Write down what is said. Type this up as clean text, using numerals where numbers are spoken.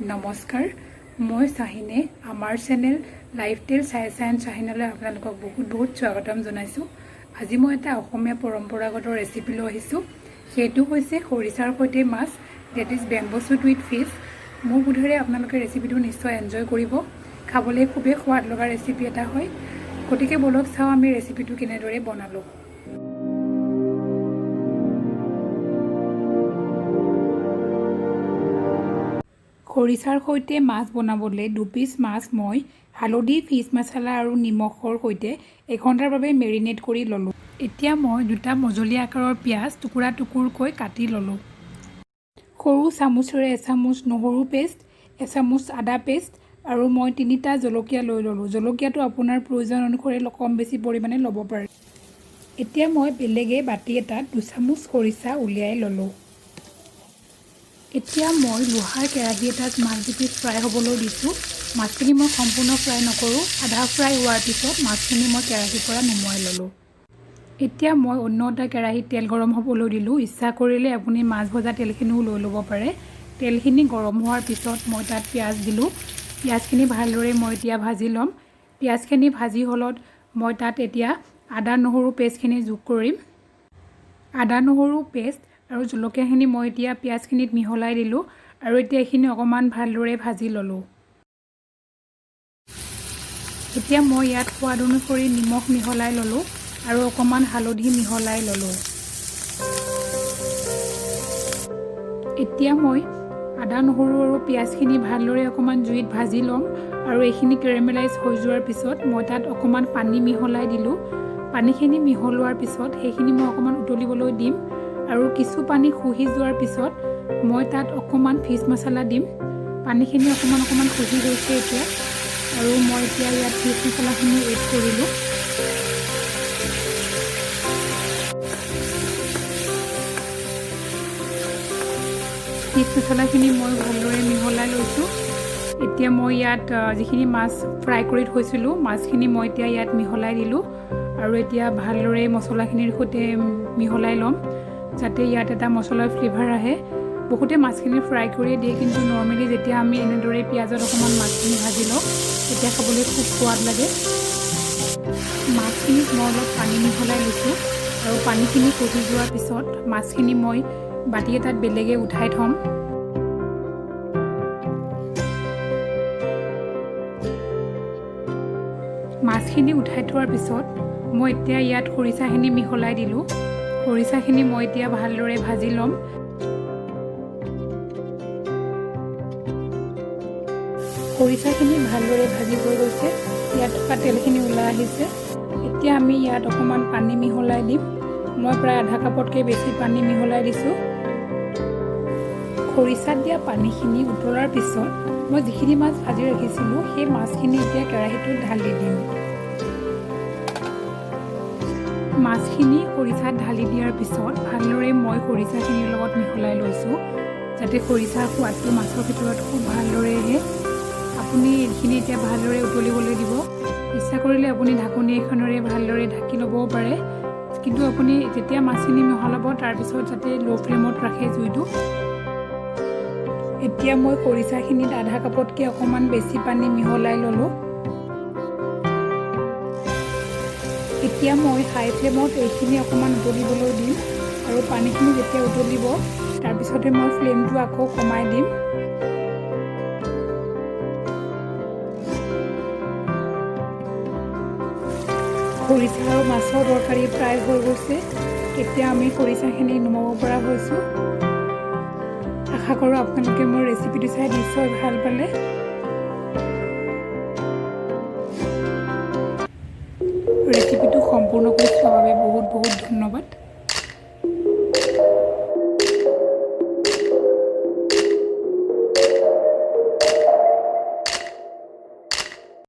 নমস্কাৰ মই শাহিনে আমাৰ চেনেল লাইফষ্টাইল সায়েন্স শাহিনলৈ আপোনালোকক বহুত স্বাগতম জনাইছো। আজি মই এটা অসমীয়া পৰম্পৰাগত ৰেচিপি লৈ আহিছো। সেইটো হৈছে খৰিচাৰ সৈতে মাছ, that is bamboo shoot with fish. মোৰ বোধেৰে আপোনালোকে ৰেচিপিটো নিশ্চয় এনজয় কৰিব। খাবলৈ খুবেই সোৱাদ লগা ৰেচিপি এটা হয়। গতিকে বলক চাওঁ আমি ৰেচিপিটো কেনেদৰে বনালো। খৰিচাৰ সৈতে মাছ বনাবলৈ 2 পিচ মাছ মই হালধি, ফিছ মছলা আৰু নিমখৰ সৈতে 1 ঘণ্টাৰ বাবে মেৰিনেট কৰি ল'লোঁ। এতিয়া মই 2টা মজলীয়া আকাৰৰ পিঁয়াজ টুকুৰকৈ কাটি ল'লোঁ। সৰু চামুচেৰে এচামুচ নহৰু পেষ্ট, এচামুচ আদা পেষ্ট আৰু মই 3টা জলকীয়া লৈ ল'লোঁ। জলকীয়াটো আপোনাৰ প্ৰয়োজন অনুসৰি কম বেছি পৰিমাণে ল'ব পাৰে। এতিয়া মই বেলেগে বাটি এটাত 2 চামুচ খৰিচা উলিয়াই ল'লোঁ। এতিয়া মই লোহাৰ কেৰাহী এটাত মাছকেইটা ফ্ৰাই হ'বলৈ দিছোঁ। মাছখিনি মই সম্পূৰ্ণ ফ্ৰাই নকৰোঁ, আধা ফ্ৰাই হোৱাৰ পিছত মাছখিনি মই কেৰাহীৰ পৰা নমাই ল'লোঁ। এতিয়া মই অন্য এটা কেৰাহীত তেল গৰম হ'বলৈ দিলোঁ। ইচ্ছা কৰিলে আপুনি মাছ ভজা তেলখিনিও লৈ ল'ব পাৰে। তেলখিনি গৰম হোৱাৰ পিছত মই তাত পিঁয়াজ দিলোঁ। পিঁয়াজখিনি ভালদৰে মই এতিয়া ভাজি ল'ম। পিঁয়াজখিনি ভাজি হ'লত মই তাত এতিয়া আদা নহৰু পেষ্টখিনি যোগ কৰিম। আদা নহৰু পেষ্ট আৰু জলকীয়াখিনি মই এতিয়া পিঁয়াজখিনিত মিহলাই দিলোঁ আৰু এতিয়া এইখিনি অকণমান ভালদৰে ভাজি ল'লোঁ। এতিয়া মই ইয়াত সোৱাদ অনুসৰি নিমখ মিহলাই ল'লোঁ আৰু অকণমান হালধি মিহলাই ল'লোঁ। এতিয়া মই আদা নহৰু আৰু পিঁয়াজখিনি ভালদৰে অকণমান জুইত ভাজি ল'ম আৰু এইখিনি কেৰেমেলাইজ হৈ যোৱাৰ পিছত মই তাত অকণমান পানী মিহলাই দিলোঁ। পানীখিনি মিহলোৱাৰ পিছত সেইখিনি মই অকণমান উতলিবলৈ দিম আৰু কিছু পানী শুহি যোৱাৰ পিছত মই তাত অকণমান ফিছ মছলা দিম। পানীখিনি অকণমান শুহি গৈছে এতিয়া আৰু মই এতিয়া ইয়াত ফিছ মছলাখিনি এড কৰিলোঁ। ফিছ মছলাখিনি মই ভালদৰে মিহলাই লৈছোঁ। এতিয়া মই ইয়াত যিখিনি মাছ ফ্ৰাই কৰি থৈছিলোঁ, মাছখিনি মই এতিয়া ইয়াত মিহলাই দিলোঁ আৰু এতিয়া ভালদৰে মছলাখিনিৰ সৈতে মিহলাই ল'ম যাতে ইয়াত এটা মছলাৰ ফ্লেভাৰ আহে। বহুতে মাছখিনি ফ্ৰাই কৰিয়ে দিয়ে, কিন্তু নৰ্মেলি যেতিয়া আমি এনেদৰে পিঁয়াজত অকণমান মাছখিনি ভাজি লওঁ তেতিয়া খাবলৈ খুব সোৱাদ লাগে। মাছখিনিত মই অলপ পানী মিহলাই লৈছোঁ আৰু পানীখিনি শুহি যোৱাৰ পিছত মাছখিনি মই বাটি এটাত বেলেগে উঠাই থ'ম। মাছখিনি উঠাই থোৱাৰ পিছত মই এতিয়া ইয়াত খৰিচাখিনি মিহলাই দিলোঁ। খৰিচাখিনি মই এতিয়া ভালদৰে ভাজি ল'ম। খৰিচাখিনি ভালদৰে ভাজি হৈ গৈছে, ইয়াত থকা তেলখিনি ওলাই আহিছে। এতিয়া আমি ইয়াত অকণমান পানী মিহলাই দিম। মই প্ৰায় আধা কাপতকৈ বেছি পানী মিহলাই দিছোঁ। খৰিচাত দিয়া পানীখিনি উতলাৰ পিছত মই যিখিনি মাছ ভাজি ৰাখিছিলোঁ সেই মাছখিনি এতিয়া কেৰাহীটোত ঢালি দিম। মাছখিনি খৰিচাত ঢালি দিয়াৰ পিছত ভালদৰে মই খৰিচাখিনিৰ লগত মিহলাই লৈছোঁ যাতে খৰিচাৰ সোৱাদটো মাছৰ ভিতৰত খুব ভালদৰে আহে। আপুনি এইখিনি এতিয়া ভালদৰে উতলিবলৈ দিব। ইচ্ছা কৰিলে আপুনি ঢাকনি এখনেৰে ভালদৰে ঢাকি ল'বও পাৰে, কিন্তু আপুনি যেতিয়া মাছখিনি মিহলাব তাৰপিছত যাতে ল' ফ্লেমত ৰাখে জুইটো। এতিয়া মই খৰিচাখিনিত আধা কাপতকৈ অকণমান বেছি পানী মিহলাই ল'লোঁ। এতিয়া মই হাই ফ্লেমত এইখিনি অকণমান উতলিবলৈ দিম আৰু পানীখিনি যেতিয়া উতলিব তাৰপিছতে মই ফ্লেমটো আকৌ কমাই দিম। খৰিচা আৰু মাছৰ তৰকাৰী প্ৰায় হৈ গৈছে। এতিয়া আমি খৰিচাখিনি নমাব পৰা হৈছোঁ। আশা কৰোঁ আপোনালোকে মোৰ ৰেচিপিটো চাই নিশ্চয় ভাল পালে। ৰেচিপিটো সম্পূৰ্ণকৈ